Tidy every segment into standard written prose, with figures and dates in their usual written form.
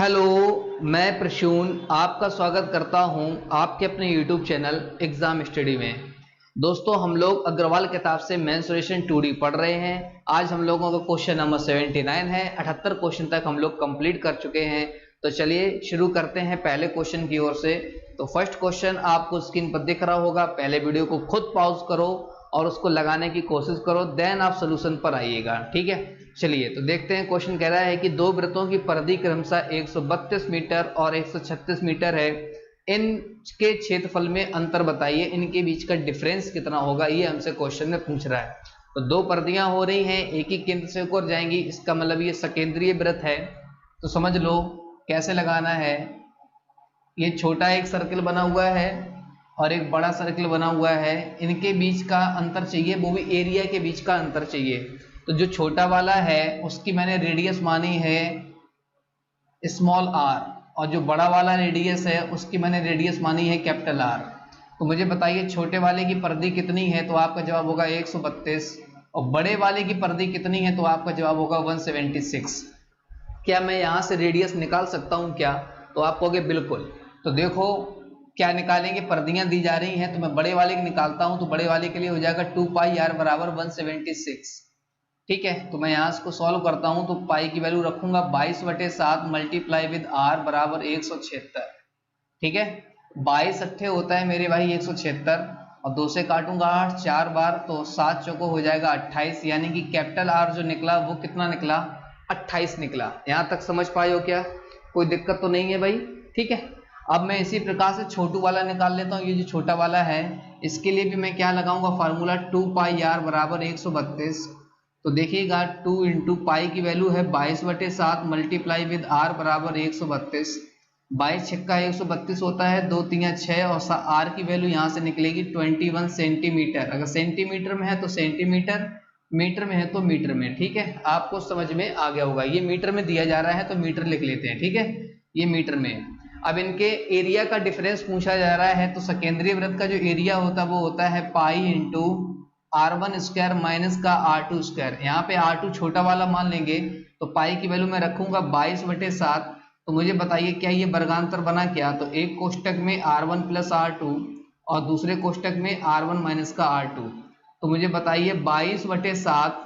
Hello, मैं प्रसून आपका स्वागत करता हूं आपके अपने YouTube चैनल एग्जाम स्टडी में। दोस्तों, हम लोग अग्रवाल किताब से मेंसुरेशन 2D पढ़ रहे हैं। आज हम लोगों का क्वेश्चन नंबर 79 है। 78 क्वेश्चन तक हम लोग कंप्लीट कर चुके हैं। तो चलिए शुरू करते हैं पहले क्वेश्चन की ओर से। तो फर्स्ट क्वेश्चन आपको स्क्रीन पर दिख रहा होगा। पहले वीडियो को खुद पॉज करो और उसको लगाने की कोशिश करो, देन आप सोल्यूशन पर आइएगा। ठीक है, चलिए तो देखते हैं। क्वेश्चन कह रहा है कि दो वृत्तों की परिधि क्रमशः 132 मीटर और 136 मीटर है। इनके क्षेत्रफल में अंतर बताइए, इनके बीच का डिफरेंस कितना होगा, ये हमसे क्वेश्चन में पूछ रहा है। तो दो परिधियां हो रही हैं, एक ही केंद्र से होकर जाएंगी, इसका मतलब ये सकेंद्रीय वृत्त है। तो समझ लो कैसे लगाना है। ये छोटा एक सर्किल बना हुआ है और एक बड़ा सर्किल बना हुआ है। इनके बीच का अंतर चाहिए, वो भी एरिया के बीच का अंतर चाहिए। तो जो छोटा वाला है उसकी मैंने रेडियस मानी है स्मॉल आर, और जो बड़ा वाला रेडियस है उसकी मैंने रेडियस मानी है कैपिटल आर। तो मुझे बताइए छोटे वाले की परिधि कितनी है, तो आपका जवाब होगा 132, और बड़े वाले की परिधि कितनी है, तो आपका जवाब होगा 176। क्या मैं यहाँ से रेडियस निकाल सकता हूँ क्या, तो आप कहोगे बिल्कुल। तो देखो क्या निकालेंगे, परिधियां दी जा रही हैं तो मैं बड़े वाले की निकालता हूं। तो बड़े वाले के लिए हो जाएगा 2 पाई आर बराबर 176। ठीक है, तो मैं यहाँ इसको सॉल्व करता हूं। तो पाई की वैल्यू रखूंगा 22/7 मल्टीप्लाई विद आर बराबर 176। ठीक है, 22 अट्ठे होता है मेरे भाई 176, और 2 से काटूंगा 8 4 बार, तो 7 चौको हो जाएगा 28। यानी कि कैपिटल आर जो निकला वो कितना निकला, 28 निकला। यहाँ तक समझ पाए हो क्या, कोई दिक्कत तो नहीं है भाई। ठीक है, अब मैं इसी प्रकार से छोटू वाला निकाल लेता हूँ। ये जो छोटा वाला है इसके लिए भी मैं क्या लगाऊंगा फार्मूला, 2 पाई आर बराबर 132। तो देखिएगा 2 इंटू पाई की वैल्यू है 22/7 मल्टीप्लाई विद आर बराबर 132। 22 छक्का 132 होता है, 2 3 6, और आर की वैल्यू यहाँ से निकलेगी 21 सेंटीमीटर। अगर सेंटीमीटर में है तो सेंटीमीटर, मीटर में है तो मीटर में। ठीक है, आपको समझ में आ गया होगा। ये मीटर में दिया जा रहा है तो मीटर लिख लेते हैं। ठीक है, ये मीटर में। अब इनके एरिया का डिफरेंस पूछा जा रहा है। तो सकेंद्रीय वृत्त का जो एरिया होता है वो होता है pi into R1 square minus का R2 स्क्वायर। यहाँ पे R2 छोटा वाला मान लेंगे, तो पाई की वैल्यू मैं रखूंगा 22/7। तो मुझे बताइए क्या ये वर्गांतर बना क्या, तो एक कोष्टक में R1 प्लस R2 और दूसरे कोष्टक में R1 माइनस का R2। तो मुझे बताइए 22/7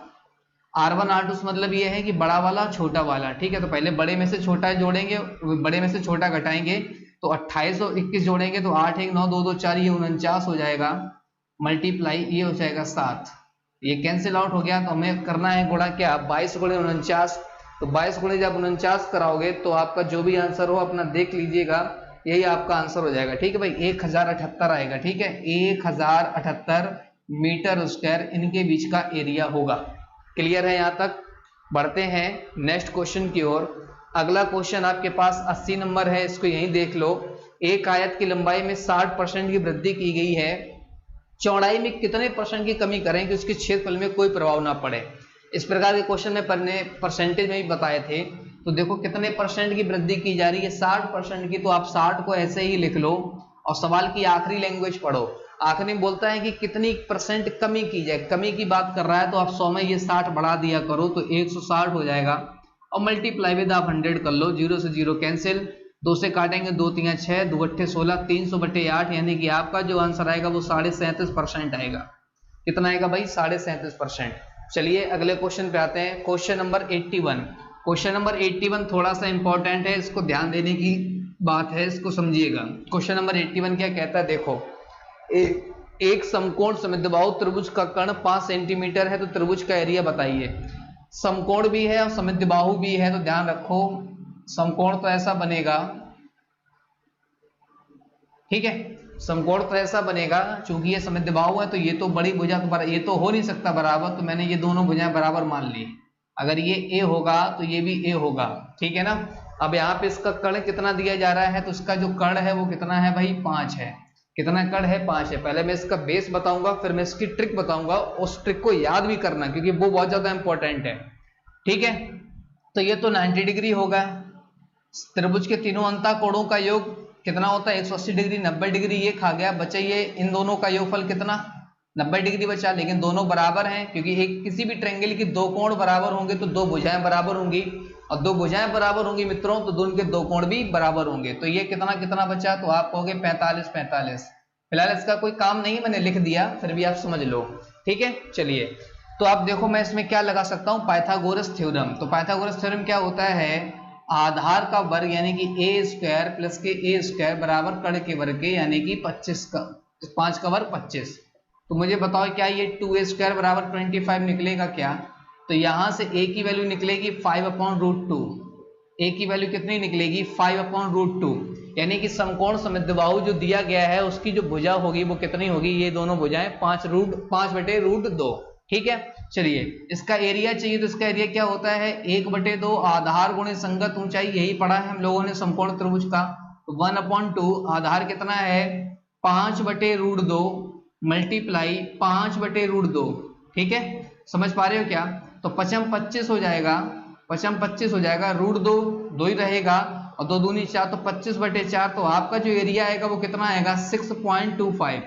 R1 R2 मतलब ये है कि बड़ा वाला छोटा वाला। ठीक है, तो पहले बड़े में से छोटा जोड़ेंगे, बड़े में से छोटा घटाएंगे, तो 28 और 21 जोड़ेंगे तो 8 1 9 2 2 4, ये 49 हो जाएगा, मल्टीप्लाई ये हो जाएगा 7। ये कैंसिल आउट हो गया। तो हमें करना है गुणा क्या, 22 गुणे 49। तो 22 गुणे जब 49 कराओगे तो आपका जो भी आंसर हो अपना देख लीजिएगा, यही आपका आंसर हो जाएगा। ठीक है भाई, 1078 आएगा। ठीक है, 1078 मीटर स्क्वायर इनके बीच का एरिया होगा। क्लियर है यहाँ तक। बढ़ते हैं नेक्स्ट क्वेश्चन की ओर। अगला क्वेश्चन आपके पास 80 नंबर है, इसको यहीं देख लो। एक आयत की लंबाई में 60% की वृद्धि की गई है, चौड़ाई में कितने परसेंट की कमी करें कि उसके क्षेत्रफल में कोई प्रभाव ना पड़े। इस प्रकार के क्वेश्चन में पढ़ने परसेंटेज में भी बताए थे। तो देखो कितने परसेंट की वृद्धि की जा रही है, 60% की। तो आप 60 को ऐसे ही लिख लो और सवाल की आखिरी लैंग्वेज पढ़ो। आखिरी में बोलता है कि कितनी परसेंट कमी की जाए, कमी की बात कर रहा है। तो आप 100 में ये 60 बढ़ा दिया करो तो 160 हो जाएगा, और मल्टीप्लाई विद आप 100 कर लो। 0 से 0 कैंसिल, 2 से काटेंगे 2 3 6, 2 8 16, 300/8। यानी कि आपका जो आंसर आएगा वो 37.5% आएगा। कितना आएगा भाई, 37.5%। चलिए अगले क्वेश्चन पे आते हैं। Question number 81। क्वेश्चन नंबर 81 थोड़ा सा इंपॉर्टेंट है, इसको ध्यान देने की बात है, इसको समझिएगा। क्वेश्चन नंबर 81 क्या कहता है, देखो एक समकोण समद्विबाहु त्रिभुज का कर्ण 5 सेंटीमीटर है, तो त्रिभुज का एरिया बताइए। समकोण भी है और समद्विबाहु भी है, तो ध्यान रखो समकोण तो ऐसा बनेगा। ठीक है, समकोण तो ऐसा बनेगा, चूंकि ये समद्विबाहु है तो ये तो बड़ी भुजा, तो ये तो हो नहीं सकता बराबर, तो मैंने ये दोनों भुजाएं बराबर मान ली। अगर ये ए होगा तो ये भी ए होगा। ठीक है ना। अब यहाँ पे इसका कर्ण कितना दिया जा रहा है, तो इसका जो कर्ण है वो कितना है भाई, 5 है। कितना कर्ण है, 5 है। पहले मैं इसका बेस बताऊंगा, फिर मैं इसकी ट्रिक बताऊंगा। उस ट्रिक को याद भी करना क्योंकि वो बहुत ज्यादा इंपॉर्टेंट है। ठीक है, तो ये तो 90 डिग्री होगा। त्रिभुज के तीनों अंतः कोणों का योग कितना होता है, 180 डिग्री। 90 डिग्री ये खा गया, बचा ये इन दोनों का योगफल कितना, 90 डिग्री बचा। लेकिन दोनों बराबर हैं, क्योंकि एक किसी भी ट्रायंगल की दो कोण बराबर होंगे तो दो भुजाएं बराबर होंगी। और दो भुजाएं बराबर होंगी मित्रों तो उनके दो कोण भी बराबर होंगे। तो ये कितना कितना बचा, तो आप कहोगे 45 45। फिलहाल इसका कोई काम नहीं है, मैंने लिख दिया, फिर भी आप समझ लो, ठीक है। चलिए तो आप देखो मैं इसमें क्या लगा सकता हूं, पाइथागोरस थ्योरम। तो पाइथागोरस थ्योरम क्या होता है, आधार का वर्ग यानी कि ए स्क्वायर प्लस के ए स्क्वायर बराबर कर्ण के वर्ग के यानी कि 25 का 5 का वर्ग 25। तो मुझे बताओ क्या ये 2a स्क्वायर बराबर 25 निकलेगा क्या, तो यहां से a की वैल्यू निकलेगी 5/√2। a की वैल्यू कितनी निकलेगी 5/√2, यानी कि समकोण समद्विबाहु जो दिया गया है उसकी जो भुजा होगी वो कितनी होगी, ये दोनों भुजाएं 5/√2, ठीक है। चलिए इसका एरिया चाहिए, तो इसका एरिया क्या होता है 1/2 आधार गुणे संगत ऊंचाई, यही पढ़ा है हम लोगों ने समकोण त्रिभुज का। तो 1/2 आधार कितना है 5/√2 मल्टीप्लाई 5/√2, ठीक है। समझ पा रहे हो क्या, तो 5 25 हो जाएगा, 5 25 हो जाएगा, √2 2 ही रहेगा और 2 दूनी 4, तो 25/4। तो आपका जो एरिया आएगा वो कितना आएगा 6.25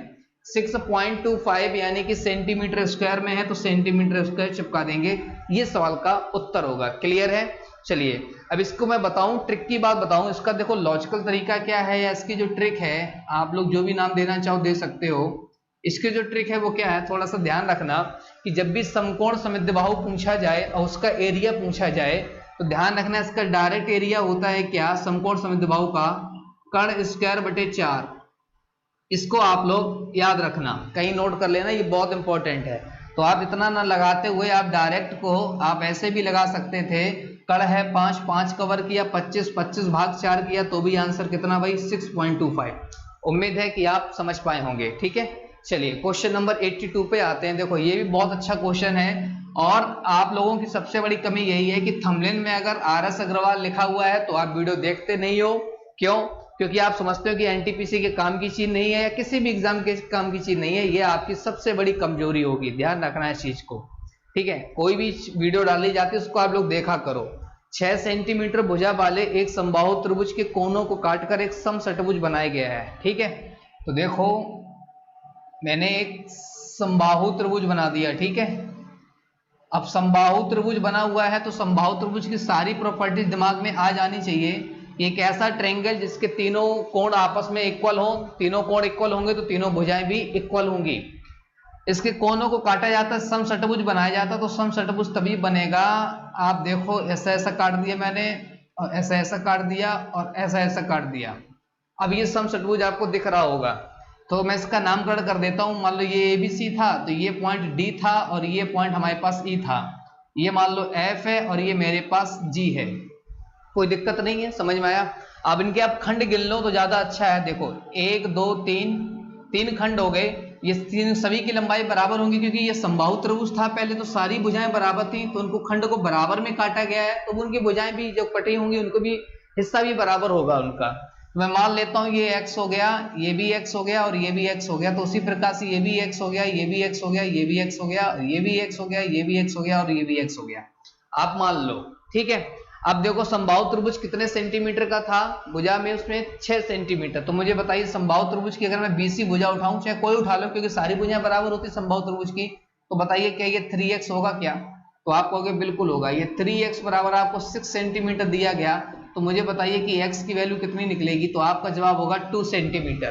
यानी कि सेंटीमीटर स्क्वायर में है तो सेंटीमीटर स्क्वायर चिपका देंगे, ये सवाल का उत्तर होगा। क्लियर है। चलिए अब इसको मैं बताऊं, ट्रिक की बात बताऊं, इसका देखो लॉजिकल तरीका क्या है या इसकी जो ट्रिक है, आप लोग जो भी नाम देना चाहो दे सकते हो। इसकी जो ट्रिक है वो क्या है, थोड़ा सा ध्यान रखना कि जब भी समकोण समद्विबाहु पूछा जाए और उसका एरिया पूछा जाए तो ध्यान रखना इसका डायरेक्ट एरिया होता है क्या, समकोण समद्विबाहु का कर्ण स्क्वायर बटे 4। इसको आप लोग याद रखना, कहीं नोट कर लेना, ये बहुत इंपॉर्टेंट है। तो आप इतना ना लगाते हुए आप डायरेक्ट को आप ऐसे भी लगा सकते थे, कर्ण है 5 5 का वर्ग किया 25 25 भाग 4 किया तो भी आंसर कितना भाई 6.25। उम्मीद है कि आप समझ पाए होंगे, ठीक है। चलिए क्वेश्चन नंबर 82 पे आते हैं। देखो ये भी बहुत अच्छा क्वेश्चन है और आप लोगों की सबसे बड़ी कमी यही है कि थंबनेल में अगर RS अग्रवाल लिखा हुआ है तो आप वीडियो देखते नहीं हो। क्यों, क्योंकि आप समझते हो कि एनटीपीसी के काम की चीज नहीं है या किसी भी एग्जाम के काम की चीज नहीं है, ये आपकी सबसे बड़ी कमजोरी होगी, ध्यान रखना है इस चीज को, ठीक है। कोई भी वीडियो डाली जाती है उसको आप लोग देखा करो। 6 सेंटीमीटर भुजा वाले एक समबाहु त्रिभुज के कोनों को काटकर एक समषट्भुज बनाया गया है, ठीक है। तो देखो मैंने एक समबाहु त्रिभुज बना दिया, ठीक है। अब समबाहु त्रिभुज बना हुआ है तो समबाहु त्रिभुज की सारी प्रॉपर्टीज दिमाग में आ जानी चाहिए। एक ऐसा ट्रायंगल जिसके तीनों कोण आपस में इक्वल हो, तीनों कोण इक्वल होंगे तो तीनों भुजाएं भी इक्वल होंगी। इसके कोनों को काटा जाता है, समषट्भुज बनाया जाता है। तो समषट्भुज तभी बनेगा, आप देखो ऐसा ऐसा काट दिया मैंने और ऐसा ऐसा काट दिया और ऐसा ऐसा काट दिया। अब ये समषट्भुज आपको दिख रहा होगा, तो मैं इसका नामकरण कर देता हूं। मान लो ये ABC था तो ये पॉइंट D था और ये पॉइंट हमारे पास E था, ये मान लो F है और ये मेरे पास G है। कोई दिक्कत नहीं है, समझ में आया। अब इनके आप खंड गिन लो तो ज्यादा अच्छा है। देखो 1 2 3 खंड हो गए, ये तीन सभी की लंबाई बराबर होंगी क्योंकि ये समबाहु त्रिभुज था पहले, तो सारी भुजाएं बराबर थी तो उनको खंड को बराबर में काटा गया है, तो उनकी भुजाएं भी जो कटी होंगी उनको भी हिस्सा भी बराबर होगा उनका। तो मैं मान लेता हूं ये x हो गया, ये भी x हो गया और ये भी x हो गया। तो उसी प्रकार से ये भी x हो गया, ये भी x हो गया, ये भी x हो गया, ये भी x हो गया, ये भी x हो गया और ये भी x हो गया, आप मान लो, ठीक है। अब देखो समबाहु त्रिभुज कितने सेंटीमीटर का था, भुजा में उसमें 6 सेंटीमीटर। तो मुझे बताइए समबाहु त्रिभुज की अगर मैं BC भुजा उठाऊं, चाहे कोई उठा लो क्योंकि सारी भुजाएं बराबर होती है समबाहु त्रिभुज की, तो बताइए क्या ये 3x होगा क्या, तो आप कहोगे बिल्कुल होगा। ये 3x बराबर आपको 6 सेंटीमीटर दिया गया, तो मुझे बताइए कि x की वैल्यू कितनी निकलेगी, तो आपका जवाब होगा 2 सेंटीमीटर।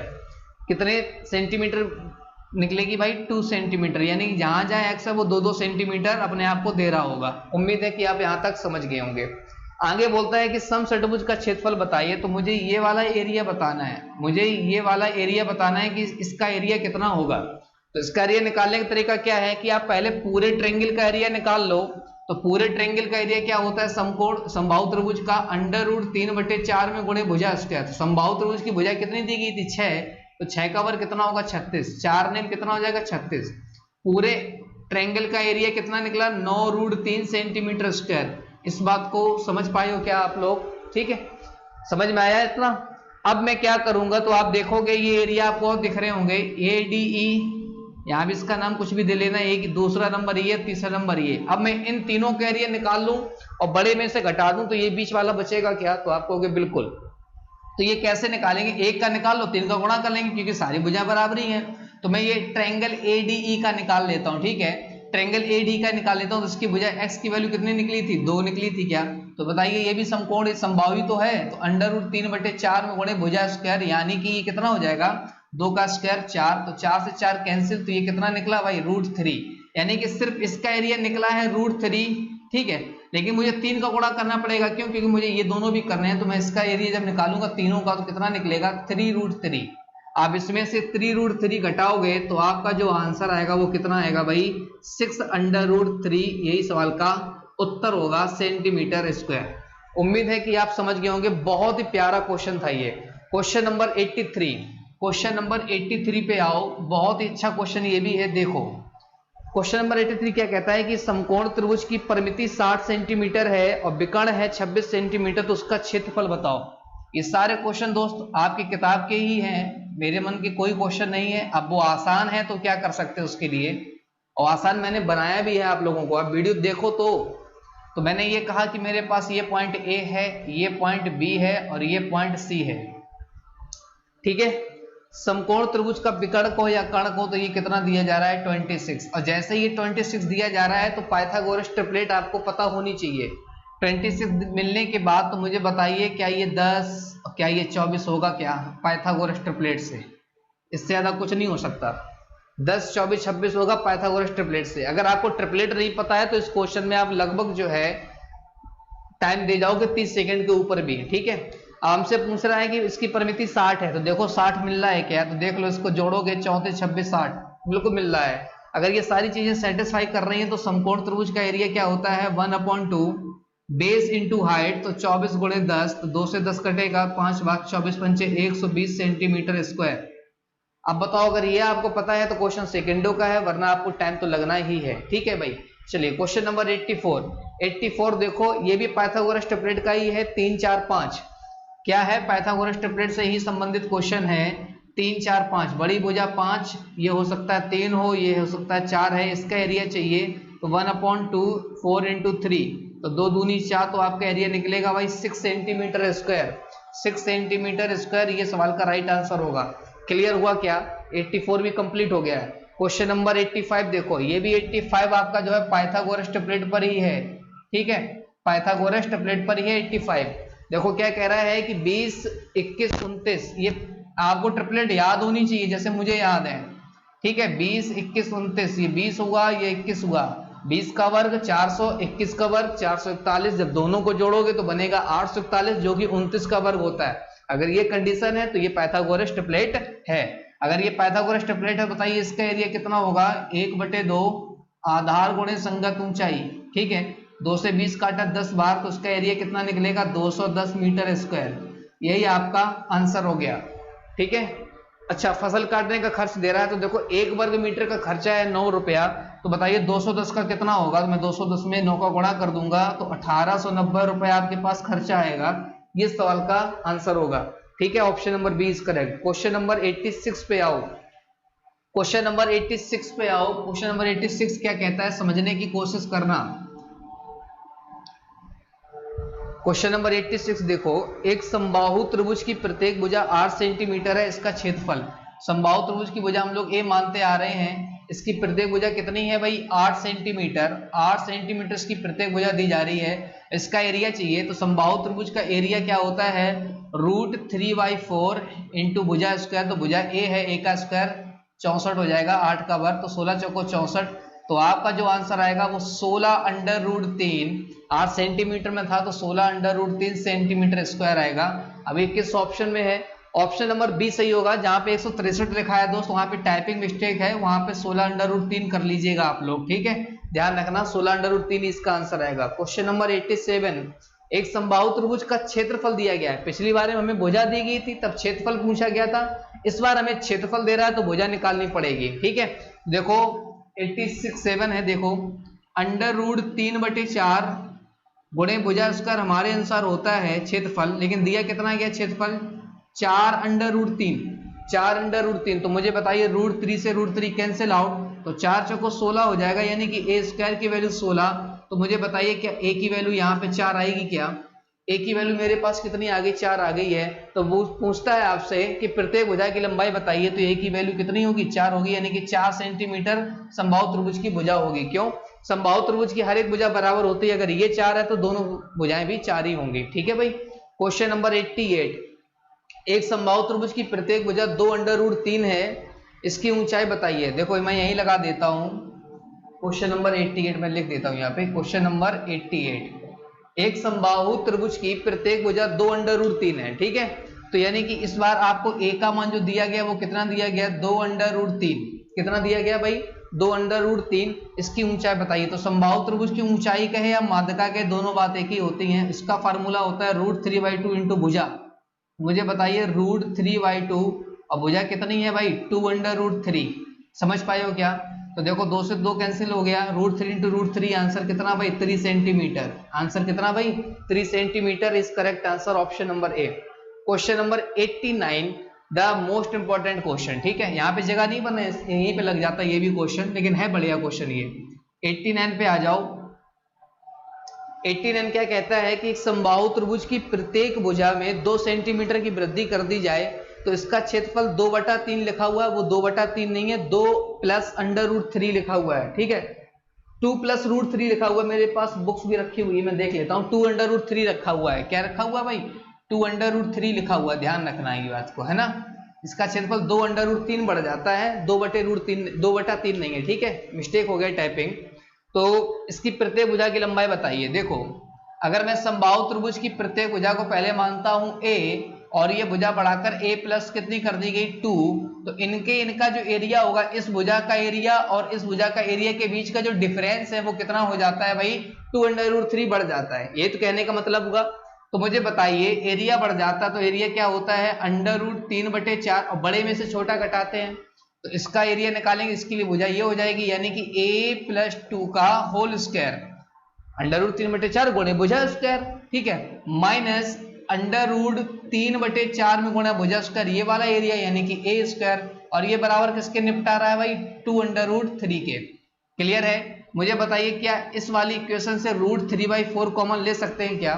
कितने सेंटीमीटर निकलेगी भाई 2 सेंटीमीटर, यानी कि जहां जहां x है वो 2-2 सेंटीमीटर अपने आप को दे रहा होगा। उम्मीद है कि आप यहां तक समझ गए होंगे। आगे बोलता है कि समषट्भुज का क्षेत्रफल बताइए, तो मुझे ये वाला एरिया बताना है, मुझे ये वाला एरिया बताना है कि इसका एरिया कितना होगा। तो इसका एरिया निकालने का तरीका क्या है कि आप पहले पूरे ट्रायंगल का एरिया निकाल लो। तो पूरे ट्रायंगल का एरिया क्या होता है, समकोण समबाहु त्रिभुज का √3/4 में गुणे भुजा स्क्वायर। तो समबाहु त्रिभुज की भुजा कितनी दी गई थी 6, तो 6 का वर्ग कितना होगा 36, 4 ने कितना हो जाएगा 36। पूरे ट्रायंगल का एरिया कितना निकला 9√3 सेंटीमीटर स्क्वायर। इस बात को समझ पाए हो क्या आप लोग, ठीक है, समझ में आया इतना। अब मैं क्या करूंगा, तो आप देखोगे ये एरिया आपको दिख रहे होंगे ADE, यहाँ भी इसका नाम कुछ भी दे लेना, एक दूसरा नंबर ये, तीसरा नंबर ये। अब मैं इन तीनों के एरिया निकाल लूं और बड़े में से घटा दूं तो ये बीच वाला बचेगा क्या, तो आप कहोगे बिल्कुल। तो ये कैसे निकालेंगे, एक का निकाल लो 3 का गुणा कर लेंगे क्योंकि सारी भुजाएं बराबर ही हैं। तो मैं ये ट्रायंगल ADE का निकाल लेता हूं, ठीक है, ट्रायंगल AD का निकाल लेता हूं। तो इसकी भुजा x की वैल्यू कितनी निकली थी 2 निकली थी क्या, तो बताइए ये भी समकोण समबाहु तो है, तो अंडर रूट 3/4 में गुणे भुजा स्क्वायर, यानी कि ये कितना हो जाएगा 2 का स्क्वायर 4, तो 4 से 4 कैंसिल, तो ये कितना निकला भाई √3, यानी कि सिर्फ इसका एरिया निकला है √3, ठीक है। लेकिन मुझे 3 का गुणा करना पड़ेगा, क्यों? क्योंकि मुझे ये दोनों भी करने हैं, तो मैं इसका एरिया जब निकालूंगा तीनों का तो कितना निकलेगा 3√3। आप इसमें से 3√3 घटाओगे तो आपका जो आंसर आएगा वो कितना आएगा भाई 6√3, यही सवाल का उत्तर होगा सेंटीमीटर स्क्वायर। उम्मीद है कि आप समझ गए होंगे, बहुत ही प्यारा क्वेश्चन था ये। क्वेश्चन नंबर 83, क्वेश्चन नंबर 83 पे आओ, बहुत ही अच्छा क्वेश्चन ये भी है। देखो क्वेश्चन नंबर 83 क्या कहता है कि समकोण त्रिभुज की परिमिति 60 सेंटीमीटर है और विकर्ण है 26 सेंटीमीटर, तो उसका क्षेत्रफल बताओ। ये सारे क्वेश्चन दोस्त आपकी किताब के ही हैं, मेरे मन के कोई क्वेश्चन नहीं है। अब वो आसान है तो क्या कर सकते हैं उसके लिए, और आसान मैंने बनाया भी है आप लोगों को, आप वीडियो देखो तो मैंने ये कहा कि मेरे पास ये पॉइंट ए है, ये पॉइंट बी है और ये पॉइंट सी है, ठीक है। समकोण त्रिभुज का विकर्ण को या कर्ण को तो ये कितना दिया जा रहा है 26, और जैसे ये 26 दिया जा रहा है तो पाइथागोरस ट्रिपलेट आपको पता होनी चाहिए। 26 मिलने के बाद तो मुझे बताइए क्या ये 10 क्या ये 24 होगा क्या पाइथागोरस ट्रिपलेट से, इससे ज्यादा कुछ नहीं हो सकता। 10 24 26 होगा पाइथागोरस ट्रिपलेट से। अगर आपको ट्रिपलेट नहीं पता है तो इस क्वेश्चन में आप लगभग जो है टाइम दे जाओगे 30 सेकंड के ऊपर भी, ठीक है। हमसे पूछ रहा है कि इसकी परिमिति 60 है, तो देखो 60 मिल रहा है क्या, तो देख लो इसको जोड़ोगे 34 26 60 बिल्कुल मिल रहा है। अगर ये सारी चीजें सेटिस्फाई कर रही हैं तो समकोण त्रिभुज का एरिया क्या होता है 1/2 बेस इंटू हाइट, तो 24 गुणे 10, तो 2 से 10 कटेगा 5 भाग 24 पंचे 120 सेंटीमीटर स्क्वायर। अब बताओ अगर ये आपको पता है तो क्वेश्चन सेकंडों का है, वरना आपको टाइम तो लगना ही है, ठीक है भाई। चलिए क्वेश्चन नंबर 84 देखो, ये भी पाइथागोरस ट्रिपलेट का ही है, 3 4 5 क्या है पाइथागोरस ट्रिपलेट से ही संबंधित क्वेश्चन है। 3 4 5 बड़ी भुजा 5, ये हो सकता है 3 हो, ये हो सकता है 4 है, इसका एरिया चाहिए तो 1/2 4 × 3, तो 2 दूनी 4, तो आपका एरिया निकलेगा भाई 6 सेंटीमीटर स्क्वायर। 6 सेंटीमीटर स्क्वायर ये सवाल का राइट आंसर होगा। क्लियर हुआ क्या? 84 भी कंप्लीट हो गया है। क्वेश्चन नंबर 85 देखो, ये भी 85 आपका जो है पाइथागोरस ट्रिपलेट पर ही है, ठीक है, पाइथागोरस ट्रिपलेट पर ही है 85। देखो क्या कह रहा है कि 20 21 29, ये आपको ट्रिपलेट याद होनी चाहिए जैसे मुझे याद है, ठीक है। 20 21 29, ये 20 हुआ, ये 21 हुआ, 20 का वर्ग 400, 21 का वर्ग 441, जब दोनों को जोड़ोगे तो बनेगा 841 जो कि 29 का वर्ग होता है। अगर ये कंडीशन है तो ये पाइथागोरस ट्रिपलेट है। अगर ये पाइथागोरस ट्रिपलेट है, बताइए इसका एरिया कितना होगा 1/2 आधार गुणे संगत ऊंचाई, ठीक है। 2 से 20 काटा 10 बार, तो उसका एरिया कितना निकलेगा 210 मीटर स्क्वायर। यही आपका आंसर हो गया, ठीक है। अच्छा, फसल काटने का खर्च दे रहा है, तो देखो 1 वर्ग मीटर का खर्चा है 9 रुपया, तो बताइए 210 का कितना होगा, तो मैं 210 में 9 का गुणा कर दूंगा, तो 1890 रुपए आपके पास खर्चा आएगा। ये सवाल का आंसर होगा, ठीक है। Option number B is correct. Question number 86 पे आओ, क्वेश्चन नंबर 86 पे आओ। क्वेश्चन नंबर 86 क्या कहता है समझने की कोशिश करना। क्वेश्चन नंबर 86 देखो, एक समबाहु त्रिभुज की प्रत्येक भुजा 8 सेंटीमीटर है, इसका क्षेत्रफल। समबाहु त्रिभुज की भुजा हम लोग ए मानते आ रहे हैं, इसकी प्रत्येक भुजा कितनी है भाई 8 सेंटीमीटर। 8 सेंटीमीटर इसकी प्रत्येक भुजा दी जा रही है, इसका एरिया चाहिए। तो समबाहु त्रिभुज का एरिया क्या होता है √3/4 इंटू भुजा स्क्वायर, तो भुजा ए है, ए का स्क्वायर 64 हो जाएगा, 8 का वर्ग तो 16 चौको 64, तो आपका जो आंसर आएगा वो 16√3। 8 सेंटीमीटर में था तो 16√3 सेंटीमीटर स्क्वायर आएगा। अभी किस ऑप्शन में है? ऑप्शन नंबर बी सही होगा। जहां पे 163 लिखा है दोस्त, वहां पे टाइपिंग मिस्टेक है, वहां पे 16√3 कर लीजिएगा आप लोग, ठीक है, ध्यान रखना 16√3 इसका आंसर आएगा। क्वेश्चन नंबर 87, एक समबाहु त्रिभुज का क्षेत्रफल दिया गया है। पिछली बार में हमें भुजा दी गई थी तब क्षेत्रफल पूछा गया था, इस बार हमें क्षेत्रफल दे रहा है तो भुजा निकालनी पड़ेगी, ठीक है। देखो 86 है, देखो √3/4 गुणे भुजा स्क्वायर हमारे अनुसार होता है क्षेत्रफल, लेकिन दिया कितना गया क्षेत्रफल 4√3। 4√3, तो मुझे बताइए √3 से √3 कैंसिल आउट, तो 4 चौको 16 हो जाएगा, यानी कि ए स्क्वायर की वैल्यू 16। तो मुझे बताइए क्या ए की वैल्यू यहाँ पे 4 आएगी क्या? ए की वैल्यू मेरे पास कितनी आ गई 4 आ गई है। तो वो पूछता है आपसे कि प्रत्येक भुजा की लंबाई बताइए, तो ए की वैल्यू कितनी होगी 4 होगी, यानी कि 4 सेंटीमीटर समबाहु त्रिभुज की भुजा होगी। क्यों? समबाहु त्रिभुज की हर एक भुजा बराबर होती है, अगर ये 4 है तो दोनों भुजाएं भी 4 ही होंगी। ठीक है भाई। क्वेश्चन नंबर 88, एक समबाहु त्रिभुज की प्रत्येक भुजा 2√3 है, इसकी ऊंचाई बताइए। देखो मैं यही लगा देता हूं, क्वेश्चन नंबर 88 मैं लिख देता हूं यहाँ पे। क्वेश्चन नंबर 88, एक समबाहु त्रिभुज की प्रत्येक भुजा 2√3 है। ठीक है, तो यानी कि इस बार आपको a का मान जो दिया गया वो कितना दिया गया, 2√3। कितना दिया गया भाई, 2√3। इसकी ऊंचाई बताइए। तो समबाहु त्रिभुज की ऊंचाई कहे या माध्यिका कहे, दोनों बात एक ही होती हैं। इसका फार्मूला होता है √3/2 इंटू भुजा। मुझे बताइए √3/2 और भुजा कितनी है भाई, 2√3। समझ पाए हो क्या? तो देखो 2 से 2 कैंसिल हो गया, √3 इंटू √3, आंसर कितना भाई, 3 सेंटीमीटर। आंसर कितना भाई, 3 centimetre is correct answer, option number A. Question number 89, the most important question. ठीक है, यहाँ पे जगह नहीं बने, यहीं पे लग जाता है ये भी क्वेश्चन, लेकिन है बढ़िया क्वेश्चन ये। 89 पे आ जाओ। 89 क्या कहता है कि एक समबाहु त्रिभुज की प्रत्येक भुजा में 2 सेंटीमीटर की वृद्धि कर दी जाए तो इसका क्षेत्रफल 2/3 लिखा हुआ है, वो 2/3 नहीं है, 2 + √3 लिखा हुआ है। ठीक है, 2 + √3 लिखा हुआ है। मेरे पास बुक्स भी रखी हुई है, मैं देख लेता हूँ। 2√3 रखा हुआ है। क्या रखा हुआ है भाई, 2√3 लिखा हुआ है, ध्यान रखना है ये बात को, है ना। इसका क्षेत्रफल 2√3 बढ़ जाता है, 2/3 नहीं है। ठीक है, मिस्टेक हो गया टाइपिंग। तो इसकी प्रत्येक भुजा की लंबाई बताइए। देखो अगर मैं समबाहु त्रिभुज की प्रत्येक भुजा को पहले मानता हूं a और ये भुजा बढ़ाकर a प्लस कितनी कर दी गई 2, तो इनका जो एरिया होगा, इस भुजा का एरिया और इस भुजा का एरिया के बीच का जो डिफरेंस है वो कितना हो जाता है भाई, 2√3 बढ़ जाता है। ये तो कहने का मतलब होगा। तो मुझे बताइए एरिया बढ़ जाता है तो एरिया क्या होता है, √3/4, और बड़े में से छोटा घटाते हैं तो इसका एरिया निकालेंगे। इसकी भी भुजा ये हो जाएगी, यानी कि a + 2 का होल स्क्वायर, √3/4 गुणे भुजा स्क्वायर। ठीक है, माइनस √3/4 में गुणा भुजा स्क्वायर, ये वाला एरिया यानी कि a², और ये बराबर किसके निपटा रहा है भाई, 2√3 के। क्लियर है? मुझे बताइए क्या इस वाली इक्वेशन से √3/4 कॉमन ले सकते हैं क्या?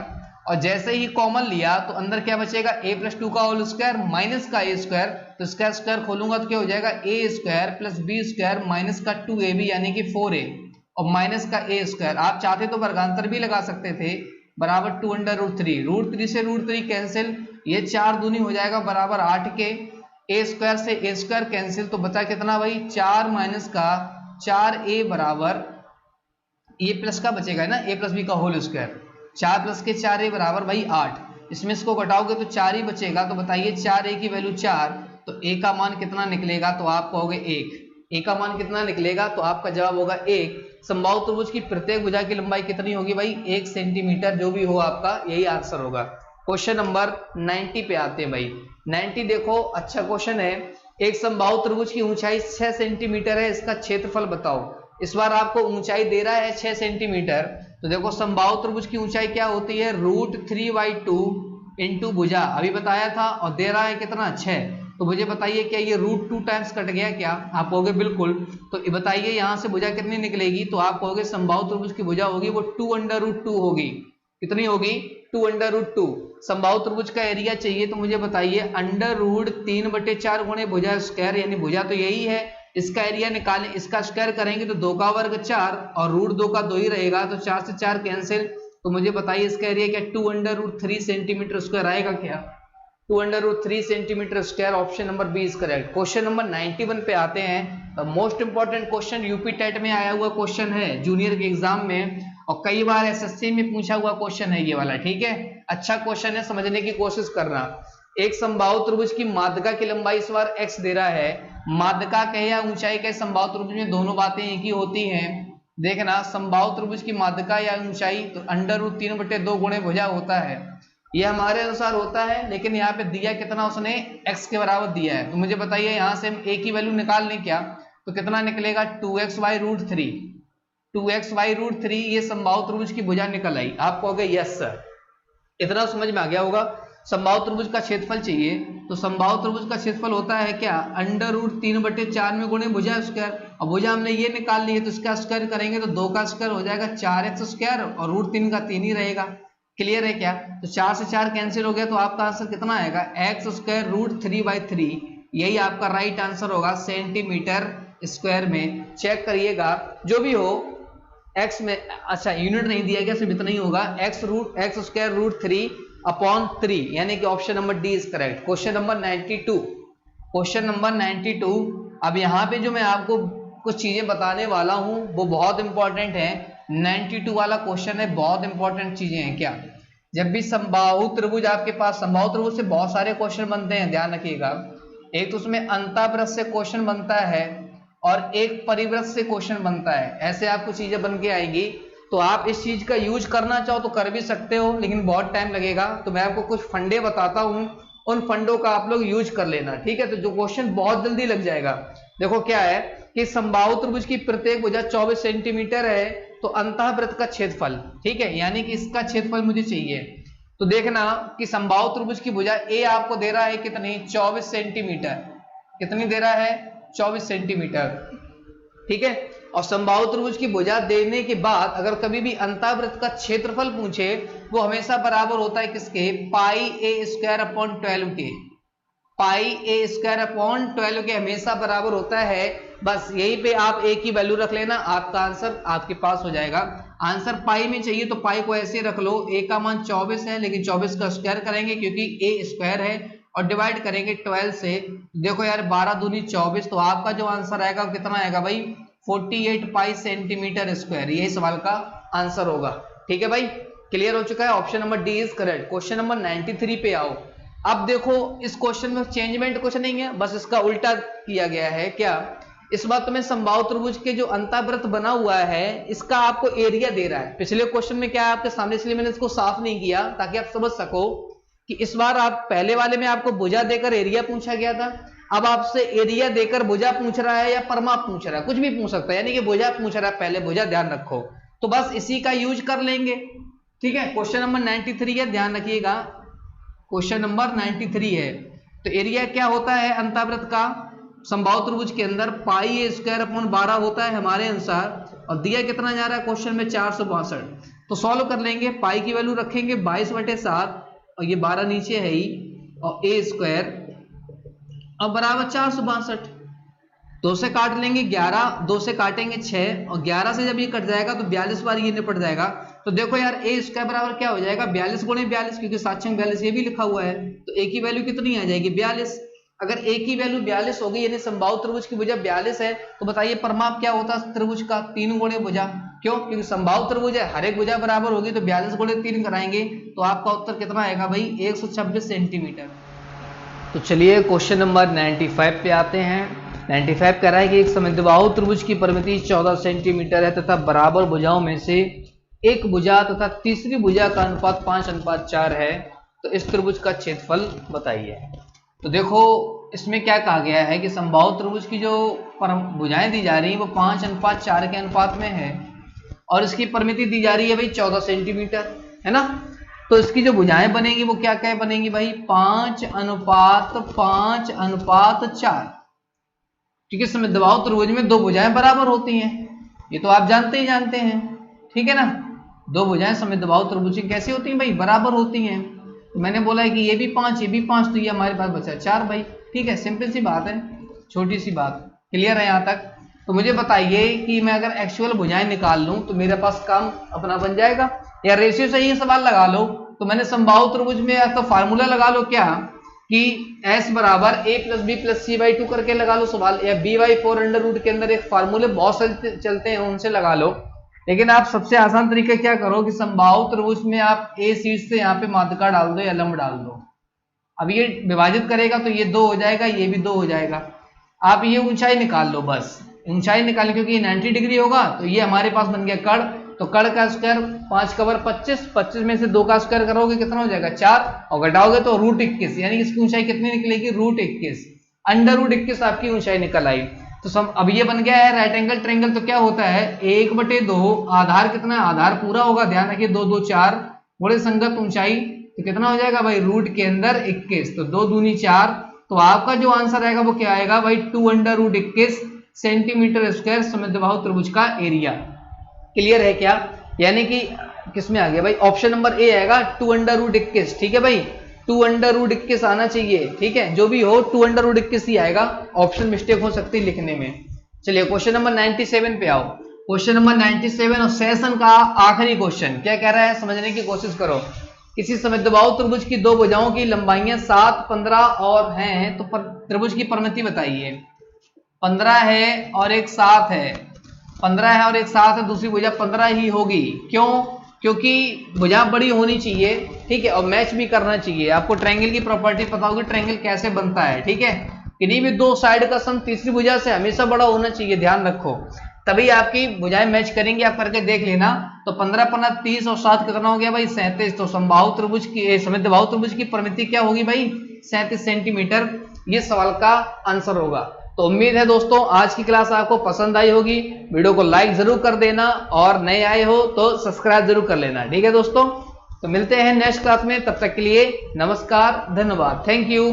और जैसे ही कॉमन लिया तो अंदर क्या बचेगा, a + 2 का होल स्क्वायर माइनस का a², तो इसका स्क्वायर खोलूंगा तो क्या हो जाएगा, a² + b² माइनस का 2ab यानी कि 4a और माइनस का a²। आप चाहते तो वर्गांतर भी लगा सकते थे, बराबर 2√3। √3 से √3 कैंसिल, ये 4 दूनी हो जाएगा बराबर 8 के, a² से a² कैंसिल, तो बचा कितना भाई, 4 माइनस का 4a बराबर, ये प्लस का बचेगा ना, a + b का होल स्क्वायर, 4 + के 4a बराबर भाई 8। इसमें इसको घटाओगे तो 4 ही बचेगा। तो बताइए 4a की वैल्यू 4, तो a का मान कितना निकलेगा, तो आप कहोगे 1। a का मान कितना निकलेगा, तो आपका जवाब होगा 1। समबाहु त्रिभुज की प्रत्येक भुजा की लंबाई कितनी होगी भाई, 1 सेंटीमीटर, जो भी हो आपका यही आंसर होगा। क्वेश्चन नंबर 90 पे आते हैं भाई। 90 देखो अच्छा क्वेश्चन है। एक समबाहु त्रिभुज की ऊंचाई 6 सेंटीमीटर है, इसका क्षेत्रफल बताओ। इस बार आपको ऊंचाई दे रहा है 6 सेंटीमीटर, तो देखो समबाहु त्रिभुज की ऊंचाई क्या होती है, √3/2 इंटू भुजा, अभी बताया था, और दे रहा है कितना 6। तो मुझे बताइए क्या ये √2 टाइम्स कट गया क्या? आप कहोगे बिल्कुल। तो बताइए यहाँ से भुजा कितनी निकलेगी, तो आप कहोगे समबाहु त्रिभुज की भुजा होगी वो 2√2 होगी। कितनी होगी, 2√2। समबाहु त्रिभुज का एरिया चाहिए, तो मुझे बताइए √3/4 गुणे भुजा स्क्वायर, यानी भुजा तो यही है, इसका एरिया निकालें, इसका स्क्वायर करेंगे तो 2 का वर्ग 4 और √2 का 2 ही रहेगा, तो 4 से 4 कैंसिल। तो मुझे बताइए इसका एरिया क्या, 2√3 सेंटीमीटर स्क्वायर आएगा क्या, 2√3 centimetre square, option number B is correct. Question number 91 पे आते हैं। Most important question, UP TET में आया हुआ क्वेश्चन है, जूनियर के एग्जाम में, और कई बार एसएससी में पूछा हुआ क्वेश्चन है ये वाला। ठीक है, अच्छा क्वेश्चन है, समझने की कोशिश करना। एक समबाहु त्रिभुज की माध्यिका की लंबाई इस बार x दे रहा है, माध्यिका कहे या ऊंचाई कहे, समबाहु त्रिभुज में दोनों बातें एक ही होती हैं। देखना समबाहु त्रिभुज की माध्यिका या ऊंचाई तो √3/2 गुणे भुजा होता है, ये हमारे अनुसार होता है, लेकिन यहाँ पे दिया कितना उसने, x के बराबर दिया है। तो मुझे बताइए यहाँ से हम a की वैल्यू निकाल लें क्या, तो कितना निकलेगा, 2x/√3। 2x/√3 ये समबाहु त्रिभुज की भुजा निकल आई। आप कहोगे यस सर, इतना समझ में आ गया होगा। समबाहु त्रिभुज का क्षेत्रफल चाहिए, तो समबाहु त्रिभुज का क्षेत्रफल होता है क्या, √3/4 में गुणे भुजा स्क्वायर, और भुजा हमने ये निकाल ली है, तो इसका स्क्वायर करेंगे तो 2 का स्क्वायर हो जाएगा 4x² और √3 का 3 ही रहेगा। क्लियर है क्या? तो 4 से 4 कैंसिल हो गया, तो आपका आंसर कितना आएगा, x² √3/3, यही आपका राइट आंसर होगा सेंटीमीटर स्क्वायर में। चेक करिएगा, जो भी हो एक्स में, अच्छा यूनिट नहीं दिया गया, सिर्फ इतना ही होगा, एक्स स्क्वायर रूट 3 अपॉन 3, यानी कि option number D is correct. Question number 92, question number 92। अब यहाँ पे जो मैं आपको कुछ चीजें बताने वाला हूं वो बहुत इंपॉर्टेंट है। 92 वाला क्वेश्चन है, बहुत इंपॉर्टेंट चीजें हैं। क्या, जब भी समबाहु त्रिभुज आपके पास, समबाहु त्रिभुज से बहुत सारे क्वेश्चन बनते हैं, ध्यान रखिएगा। एक तो उसमें अंतःवृत्त से क्वेश्चन बनता है और एक परिवृत्त से क्वेश्चन बनता है, ऐसे आपको चीजें बन के आएगी। तो आप इस चीज का यूज करना चाहो तो कर भी सकते हो, लेकिन बहुत टाइम लगेगा। तो मैं आपको कुछ फंडे बताता हूं, उन फंडों का आप लोग यूज कर लेना, ठीक है। तो जो क्वेश्चन बहुत जल्दी लग जाएगा। देखो क्या है कि समबाहु त्रिभुज की प्रत्येक भुजा 24 सेंटीमीटर है, तो अंतःवृत्त का क्षेत्रफल, ठीक है, यानी कि इसका क्षेत्रफल मुझे चाहिए। तो देखना कि समबाहु त्रिभुज की भुजा ए आपको दे रहा है कितनी, 24 सेंटीमीटर। कितनी दे रहा है, 24 सेंटीमीटर, ठीक है। और समबाहु त्रिभुज की भुजा देने के बाद अगर कभी भी अंतःवृत्त का क्षेत्रफल पूछे, वो हमेशा बराबर होता है किसके, पाई ए स्क्वायर अपॉन 12 के। पाई ए स्क्वायर अपॉन 12 के हमेशा बराबर होता है। बस यहीं पे आप ए की वैल्यू रख लेना, आपका आंसर आपके पास हो जाएगा। आंसर पाई में चाहिए तो पाई को ऐसे रख लो, ए का मान 24 है, लेकिन 24 का स्क्वायर करेंगे क्योंकि ए स्क्वायर है, और डिवाइड करेंगे 12 से। देखो यार 12 दूनी 24, तो आपका जो आंसर आएगा वो कितना आएगा भाई, 48 पाई सेंटीमीटर स्क्वायर। यही सवाल का आंसर होगा, ठीक है भाई। क्लियर हो चुका है, option number D is correct. Question number 93 पे आओ। अब देखो इस क्वेश्चन में चेंजमेंट कुछ नहीं है, बस इसका उल्टा किया गया है। क्या, इस बात तुम्हें समबाहु त्रिभुज के जो अंतःवृत्त बना हुआ है इसका आपको एरिया दे रहा है। पिछले क्वेश्चन में क्या है आपके सामने, इसलिए मैंने इसको साफ नहीं किया ताकि आप समझ सको कि इस बार आप, पहले वाले में आपको भुजा देकर एरिया पूछा गया था, अब आपसे एरिया देकर भुजा पूछ रहा है या परिमाप पूछ रहा है, कुछ भी पूछ सकता है, यानी कि भुजा पूछ रहा है, पहले भुजा, ध्यान रखो। तो बस इसी का यूज कर लेंगे, ठीक है। क्वेश्चन नंबर 93 है, ध्यान रखिएगा, क्वेश्चन नंबर 93 है। तो एरिया क्या होता है अंतःवृत्त का समबाहु त्रिभुज के अंदर, पाई ए स्क्वायर अपॉन 12 होता है हमारे अनुसार, और दिया कितना जा रहा है क्वेश्चन में 462। तो सॉल्व कर लेंगे, पाई की वैल्यू रखेंगे 22/7, और ये 12 नीचे है ही, और ए स्क्वायर अब बराबर 462। 2 से काट लेंगे 11, 2 से काटेंगे 6, और 11 से जब ये कट जाएगा तो 42 बार ये निपट जाएगा। तो देखो यार ए स्क्वायर बराबर क्या हो जाएगा, 42 गुणे 42, क्योंकि 7×42 ये भी लिखा हुआ है। तो ए की वैल्यू कितनी आ जाएगी, 42। अगर ए की वैल्यू 42 होगी, यानी समबाहु त्रिभुज की भुजा 42 है, तो बताइए परिमाप क्या होता है त्रिभुज का, 3 गुणे भुजा। क्यों, क्योंकि समबाहु त्रिभुज है, हर एक भुजा बराबर होगी, तो 42 गुणे 3 कराएंगे, तो आपका उत्तर कितना आएगा भाई, 126 सेंटीमीटर। तो चलिए क्वेश्चन नंबर 95 पे आते हैं। 95 कह रहा है कि एक समद्विबाहु त्रिभुज की परिमिति 14 सेंटीमीटर है तथा बराबर भुजाओं में से एक भुजा तथा तीसरी भुजा का अनुपात 5:4 है, तो इस त्रिभुज का क्षेत्रफल बताइए। तो देखो इसमें क्या कहा गया है कि समबाहु त्रिभुज की जो भुजाएं दी जा रही है वो 5:4 के अनुपात में है, और इसकी परिमिति दी जा रही है भाई 14 सेंटीमीटर, है ना। तो इसकी जो भुजाएं बनेगी वो क्या क्या बनेगी भाई, 5:4, क्योंकि समद्विबाहु त्रिभुज में 2 भुजाएं बराबर होती हैं, ये तो आप जानते ही जानते हैं, ठीक है ना। 2 भुजाएं समद्विबाहु त्रिभुज की कैसी होती हैं भाई, बराबर होती हैं। तो मैंने बोला है कि ये भी 5 ये भी 5, तो ये हमारे पास बचा 4 भाई, ठीक है। सिंपल सी बात है, छोटी सी बात, क्लियर है यहाँ तक। तो मुझे बताइए कि मैं अगर एक्चुअल भुजाएं निकाल लूं तो मेरे पास काम अपना बन जाएगा, या रेशियो से ही सवाल लगा लो। तो मैंने समबाहु त्रिभुज में या तो फार्मूला लगा लो क्या, कि S बराबर a + b + c/2 करके लगा लो सवाल, या b/4 के अंदर एक फार्मूले बहुत सारे चलते हैं उनसे लगा लो। लेकिन आप सबसे आसान तरीका क्या करो कि समबाहु त्रिभुज में आप a शीर्ष से यहाँ पे माध्यिका डाल दो या लंब डाल दो। अब ये विभाजित करेगा तो ये 2 हो जाएगा, ये भी 2 हो जाएगा। आप ये ऊंचाई निकाल लो, बस ऊंचाई निकाल, क्योंकि ये 90 डिग्री होगा, तो ये हमारे पास बन गया कड़। तो कड़ का स्क्वायर 5 का वर्ग 25, 25 में से 2 का स्क्वायर करोगे कितना हो जाएगा 4, और घटाओगे तो √21, यानी इसकी ऊंचाई कितनी निकलेगी, √21, √21 आपकी ऊंचाई निकल आई। तो अब ये बन गया है राइट एंगल ट्रायंगल। तो क्या होता है 1/2, आधार कितना है, आधार पूरा होगा, ध्यान रखिए 2 2 4, बड़े संगत ऊंचाई, तो कितना हो जाएगा भाई रूट के अंदर 21, तो 2 दूनी 4। तो आपका जो आंसर आएगा वो क्या आएगा भाई 2√21 सेंटीमीटर स्क्वायर समद्विबाहु त्रिभुज का एरिया। क्लियर है क्या, यानी कि किसमें आ गया भाई, ऑप्शन नंबर ए आएगा 2√21, ठीक है भाई 2√21 आना चाहिए, ठीक है, जो भी हो 2√21 ही आएगा, ऑप्शन मिस्टेक हो सकती है लिखने में। चलिए क्वेश्चन नंबर 97 पे आओ। क्वेश्चन नंबर 97 और सेशन का आखिरी क्वेश्चन क्या कह रहा है, समझने की कोशिश करो। किसी समद्विबाहु त्रिभुज की दो भुजाओं की लंबाइयां 7, 15 और हैं, तो त्रिभुज की परिमिति बताइए। 15 है और एक 7 है, 15 है और एक 7 है, दूसरी भुजा 15 ही होगी। क्यों? क्योंकि भुजा बड़ी होनी चाहिए, ठीक है, और मैच भी करना चाहिए। आपको ट्रायंगल की प्रॉपर्टी पता होगी, ट्रायंगल कैसे बनता है, ठीक है। किन्हीं भी दो साइड का सम तीसरी भुजा से हमेशा बड़ा होना चाहिए, ध्यान रखो, तभी आपकी भुजाएं मैच करेंगी। आप करके देख लेना। तो 15 15 30 और 7 कितना हो गया भाई, 37। तो समबाहु त्रिभुज की समद्विबाहु त्रिभुज की परिमिति क्या होगी भाई, 37 सेंटीमीटर। ये सवाल का आंसर होगा। तो उम्मीद है दोस्तों आज की क्लास आपको पसंद आई होगी। वीडियो को लाइक जरूर कर देना और नए आए हो तो सब्सक्राइब जरूर कर लेना, ठीक है दोस्तों। तो मिलते हैं नेक्स्ट क्लास में, तब तक के लिए नमस्कार, धन्यवाद, थैंक यू।